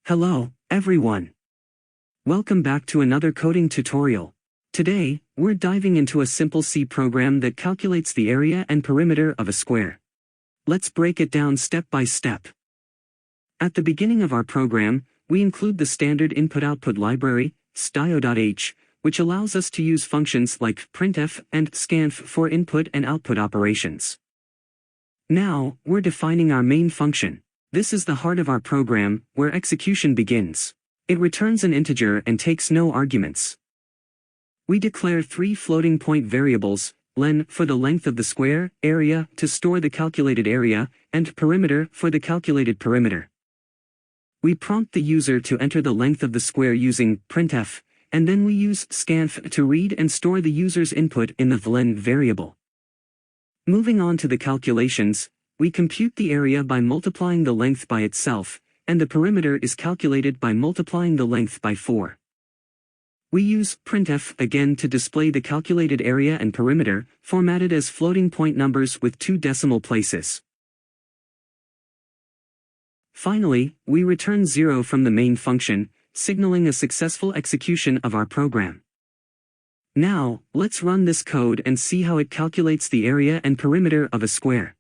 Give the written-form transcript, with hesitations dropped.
Hello, everyone. Welcome back to another coding tutorial. Today, we're diving into a simple C program that calculates the area and perimeter of a square. Let's break it down step by step. At the beginning of our program, we include the standard input-output library, stio.h, which allows us to use functions like printf and scanf for input and output operations. Now, we're defining our main function. This is the heart of our program, where execution begins. It returns an integer and takes no arguments. We declare three floating-point variables, len for the length of the square, area to store the calculated area, and perimeter for the calculated perimeter. We prompt the user to enter the length of the square using printf, and then we use scanf to read and store the user's input in the len variable. Moving on to the calculations, we compute the area by multiplying the length by itself, and the perimeter is calculated by multiplying the length by 4. We use printf again to display the calculated area and perimeter, formatted as floating point numbers with 2 decimal places. Finally, we return 0 from the main function, signaling a successful execution of our program. Now, let's run this code and see how it calculates the area and perimeter of a square.